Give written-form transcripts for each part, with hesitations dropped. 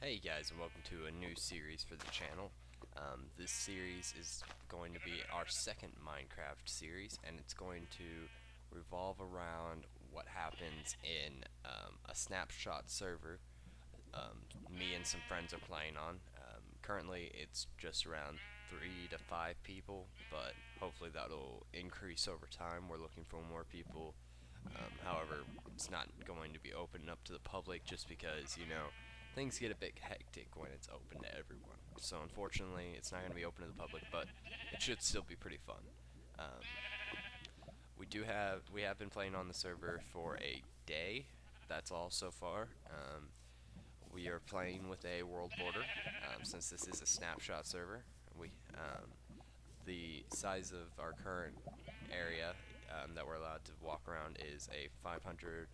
Hey guys, and welcome to a new series for the channel. This series is going to be our second Minecraft series, and it's going to revolve around what happens in a Snapshot server. Me and some friends are playing on. Currently, it's just around 3 to 5 people, but hopefully that'll increase over time. We're looking for more people. However, it's not going to be open up to the public just because, things get a bit hectic when it's open to everyone. So unfortunately, it's not going to be open to the public, but it should still be pretty fun. Um, we have been playing on the server for a day. That's all so far. We are playing with a world border since this is a snapshot server. We The size of our current area that we're allowed to walk around is a 500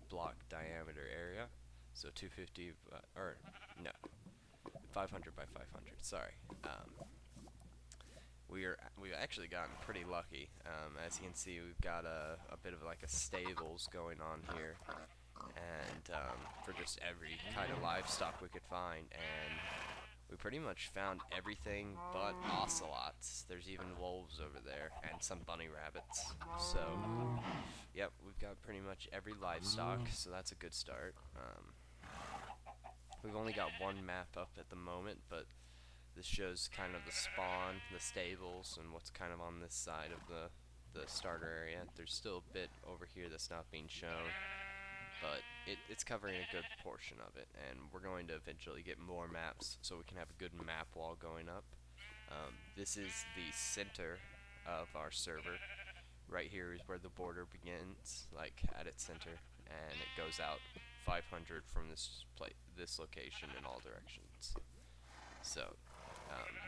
block diameter area. So 250, or no, 500 by 500. Sorry. We've actually gotten pretty lucky. As you can see, we've got a bit of like a stables going on here, and for just every kind of livestock we could find, and we pretty much found everything but ocelots. There's even wolves over there, and some bunny rabbits. So, yep, we've got pretty much every livestock, so that's a good start. We've only got one map up at the moment, but this shows kind of the spawn, the stables, and what's kind of on this side of the starter area. There's still a bit over here that's not being shown, but it's covering a good portion of it, and we're going to eventually get more maps so we can have a good map wall going up. This is the center of our server. Right here is where the border begins, like at its center, and it goes out 500 from this location in all directions. So,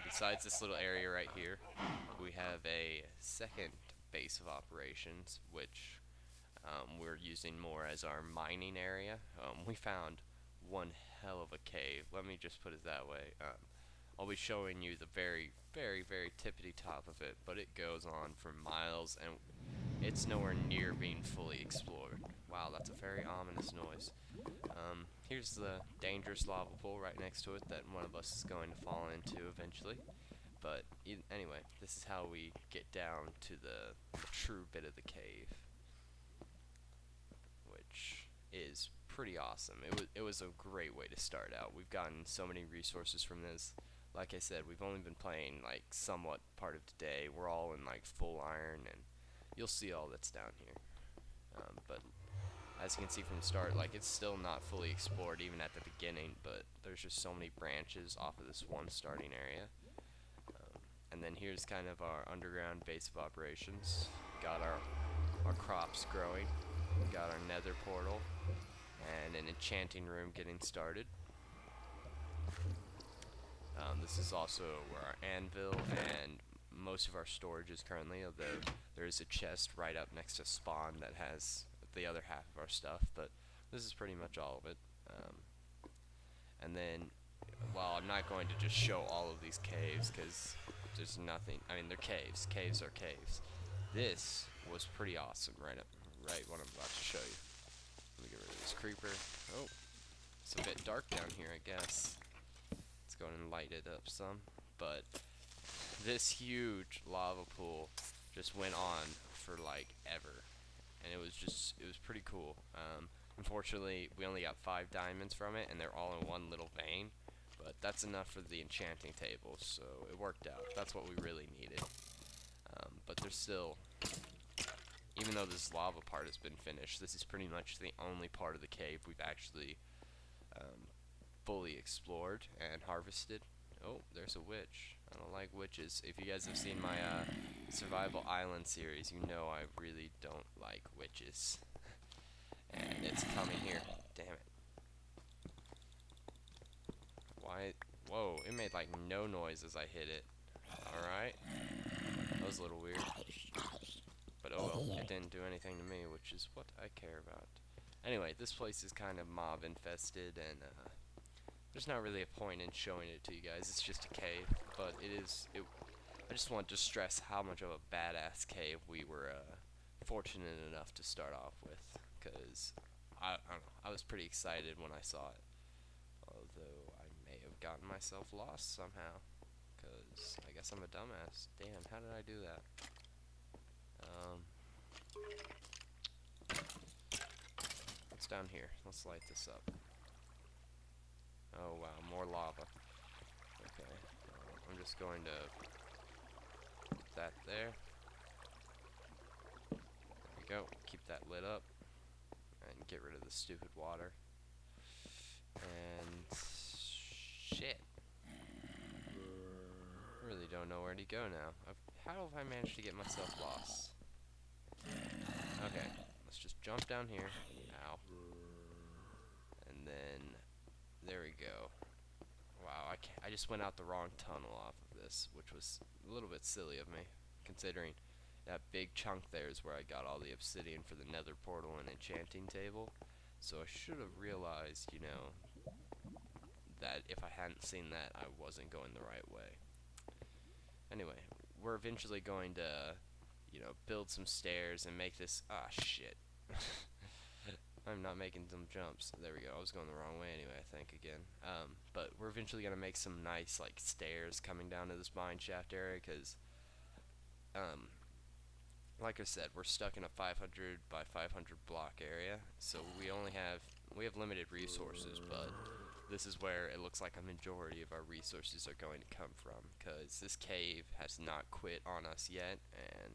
besides this little area right here, we have a second base of operations, which we're using more as our mining area. We found one hell of a cave. Let me just put it that way. I'll be showing you the very, very, very tippity top of it, but it goes on for miles, and it's nowhere near being fully explored. Wow, that's a very ominous noise. Here's the dangerous lava pool right next to it that one of us is going to fall into eventually. But anyway, this is how we get down to the true bit of the cave, which is pretty awesome. It was a great way to start out. We've gotten so many resources from this. Like I said, we've only been playing like somewhat part of today. We're all in like full iron, and you'll see all that's down here. But as you can see from the start, like it's still not fully explored even at the beginning, but there's just so many branches off of this one starting area. And then here's kind of our underground base of operations. Got our crops growing. We got our nether portal and an enchanting room getting started. This is also where our anvil and most of our storage is currently, although there is a chest right up next to spawn that has the other half of our stuff, but this is pretty much all of it. And then, well, I'm not going to just show all of these caves because there's nothing. I mean, they're caves. Caves are caves. This was pretty awesome right what I'm about to show you. Let me get rid of this creeper. Oh, it's a bit dark down here, I guess. Let's go and light it up some. But this huge lava pool just went on for like ever, and it was pretty cool. Unfortunately, we only got 5 diamonds from it, and they're all in one little vein, but that's enough for the enchanting table, so it worked out. That's what we really needed. But there's still, even though this lava part has been finished, this is pretty much the only part of the cave we've actually fully explored and harvested. Oh, there's a witch. I don't like witches. If you guys have seen my Survival Island series, you know I really don't like witches. And it's coming here. Damn it. Why? Whoa, it made like no noise as I hit it. Alright. That was a little weird. But oh well, it didn't do anything to me, which is what I care about. Anyway, this place is kind of mob infested, and there's not really a point in showing it to you guys. It's just a cave, but I just want to stress how much of a badass cave we were fortunate enough to start off with, because I don't know, I was pretty excited when I saw it. Although gotten myself lost somehow. Because I guess I'm a dumbass. Damn, how did I do that? What's down here? Let's light this up. Oh wow, more lava. Okay, I'm just going to put that there. There we go. Keep that lit up. And get rid of the stupid water. And shit. I really don't know where to go now. How have I managed to get myself lost? Okay, let's just jump down here. Ow. And then there we go. Wow, I just went out the wrong tunnel off of this, which was a little bit silly of me, considering that big chunk there is where I got all the obsidian for the nether portal and enchanting table. So I should have realized, you know, that if I hadn't seen that, I wasn't going the right way. Anyway, we're eventually going to, you know, build some stairs and make this. Ah, shit. I'm not making some jumps. There we go. I was going the wrong way anyway, I think, again. But we're eventually going to make some nice, like, stairs coming down to this mine shaft area, because, like I said, we're stuck in a 500 by 500 block area, so we have limited resources, but this is where it looks like a majority of our resources are going to come from, because this cave has not quit on us yet, and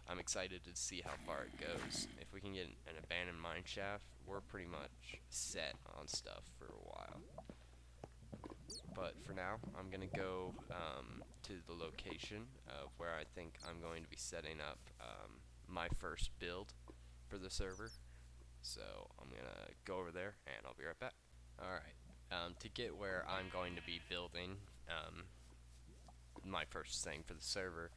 I'm excited to see how far it goes. If we can get an abandoned mine shaft, we're pretty much set on stuff for a while. But for now, I'm going to go to the location of where I think I'm going to be setting up my first build for the server. So I'm going to go over there, and I'll be right back. Alright, to get where I'm going to be building my first thing for the server,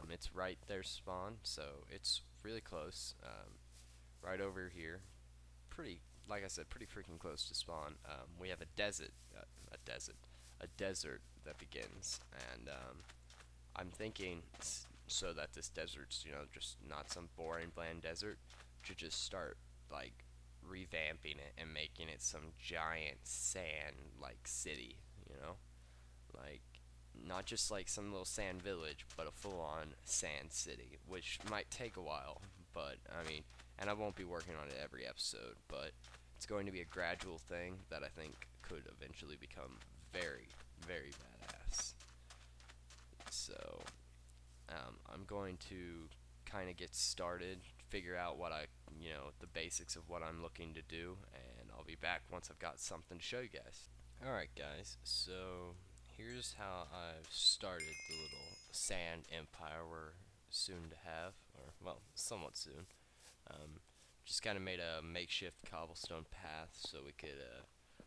it's right there spawn, so it's really close, right over here. Like I said, pretty freaking close to spawn. We have a desert that begins, and I'm thinking, so that this desert's, you know, just not some boring bland desert, to just start like revamping it and making it some giant sand like city, you know, like not just like some little sand village, but a full-on sand city, which might take a while, but I mean, and I won't be working on it every episode, but it's going to be a gradual thing that I think could eventually become very, very badass. So, I'm going to kind of get started, figure out what the basics of what I'm looking to do, and I'll be back once I've got something to show you guys. Alright guys, so here's how I've started the little sand empire we're soon to have, or well, somewhat soon. Just kind of made a makeshift cobblestone path so we could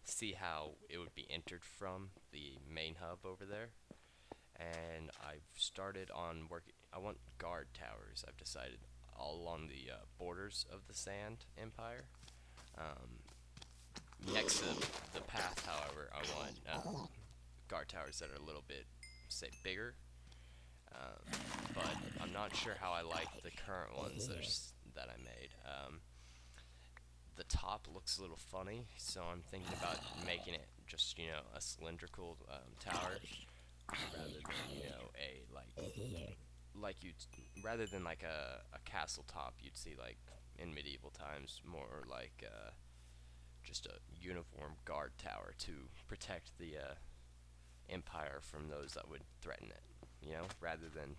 see how it would be entered from the main hub over there. And I've started on working. I want guard towers, I've decided, all along the borders of the sand empire. Next to the path, however, I want guard towers that are a little bit, say, bigger. But I'm not sure how I like the current ones that I made. The top looks a little funny, so I'm thinking about making it just, you know, a cylindrical tower, rather than, you know, rather than like a castle top you'd see like in medieval times, more like just a uniform guard tower to protect the empire from those that would threaten it, you know, rather than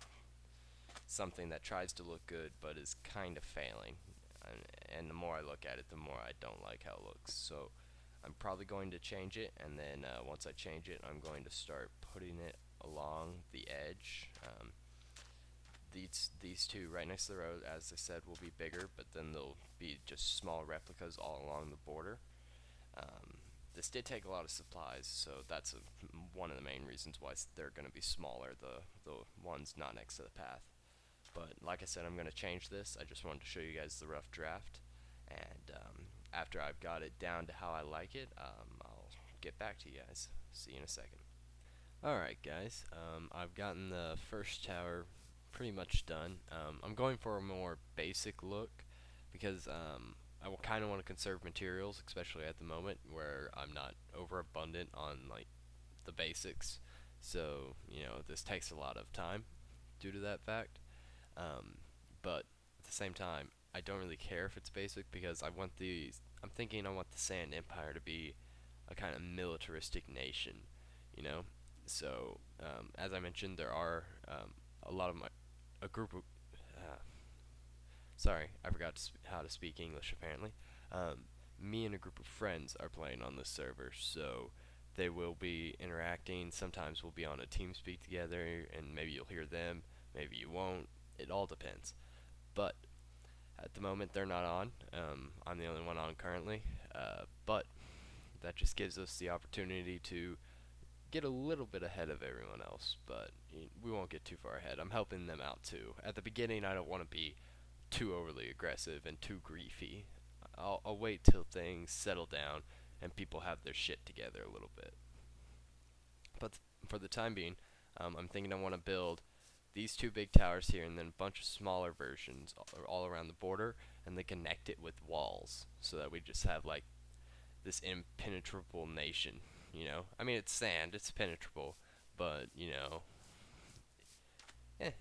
something that tries to look good but is kind of failing. And the more I look at it, the more I don't like how it looks. So I'm probably going to change it, and then once I change it, I'm going to start putting it along the edge. These two right next to the road, as I said, will be bigger, but then they'll be just small replicas all along the border. This did take a lot of supplies, so that's one of the main reasons why they're going to be smaller, the ones not next to the path. But like I said, I'm going to change this. I just wanted to show you guys the rough draft, and after I've got it down to how I like it, I'll get back to you guys. See you in a second. Alright guys, I've gotten the first tower pretty much done. I'm going for a more basic look, because I will kind of want to conserve materials, especially at the moment where I'm not overabundant on like the basics. So, you know, this takes a lot of time due to that fact. But at the same time, I don't really care if it's basic because I'm thinking I want the Sand Empire to be a kind of militaristic nation, you know. So, as I mentioned, there are a lot of a group of uh, sorry, I forgot how to speak English apparently. Me and a group of friends are playing on this server, so they will be interacting. Sometimes we'll be on a team speak together, and maybe you'll hear them, maybe you won't. It all depends. But at the moment, they're not on. I'm the only one on currently. But that just gives us the opportunity to get a little bit ahead of everyone else, but we won't get too far ahead. I'm helping them out too. At the beginning, I don't want to be too overly aggressive and too griefy. I'll wait till things settle down and people have their shit together a little bit. But for the time being, I'm thinking I want to build these two big towers here and then a bunch of smaller versions all around the border, and then connect it with walls so that we just have like this impenetrable nation. You know, I mean, it's sand, it's penetrable, but you know,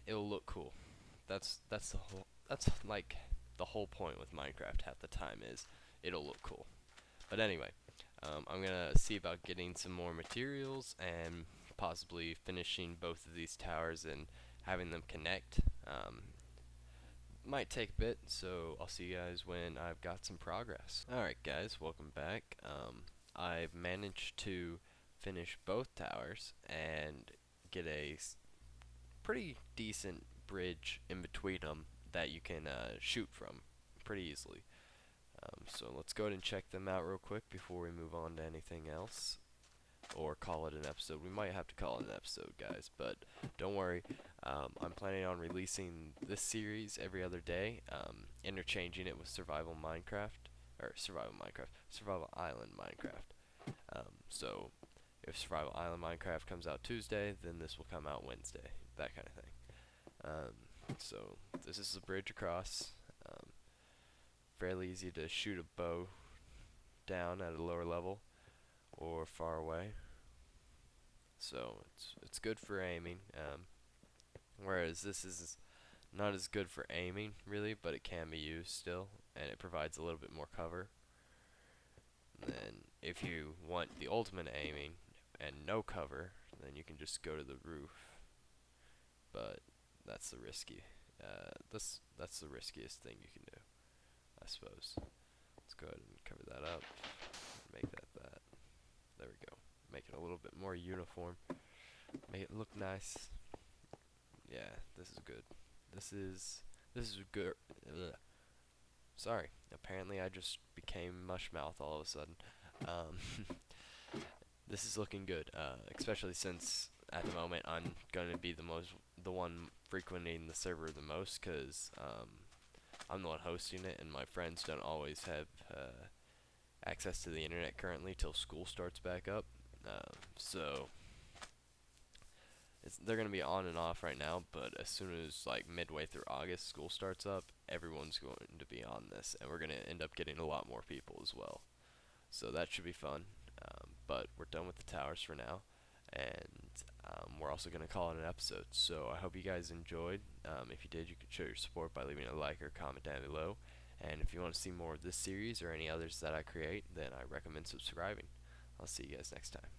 it'll look cool. That's like the whole point with Minecraft. Half the time is it'll look cool. But anyway, I'm gonna see about getting some more materials and possibly finishing both of these towers and having them connect. Might take a bit, so I'll see you guys when I've got some progress. Alright guys, welcome back. I've managed to finish both towers and get a pretty decent bridge in between them that you can shoot from pretty easily. So let's go ahead and check them out real quick before we move on to anything else, or call it an episode. We might have to call it an episode, guys, but don't worry. I'm planning on releasing this series every other day, interchanging it with Survival Island Minecraft. So if Survival Island Minecraft comes out Tuesday, then this will come out Wednesday, that kind of thing. So this is the bridge across. Fairly easy to shoot a bow down at a lower level or far away. So it's good for aiming. Whereas this is not as good for aiming really, but it can be used still, and it provides a little bit more cover. And then if you want the ultimate aiming and no cover, then you can just go to the roof. But that's the that's the riskiest thing you can do, I suppose. Let's go ahead and cover that up. Make that. There we go. Make it a little bit more uniform. Make it look nice. Yeah, this is good. This is good. Ugh. Sorry. Apparently, I just became mushmouth all of a sudden. This is looking good, especially since at the moment I'm going to be the one frequenting the server the most, because I'm the one hosting it, and my friends don't always have access to the internet currently till school starts back up. So they're going to be on and off right now, but as soon as like midway through August school starts up, everyone's going to be on this, and we're going to end up getting a lot more people as well. So that should be fun. But we're done with the towers for now, and we're also going to call it an episode. So I hope you guys enjoyed. If you did, you could show your support by leaving a like or comment down below. And if you want to see more of this series or any others that I create, then I recommend subscribing. I'll see you guys next time.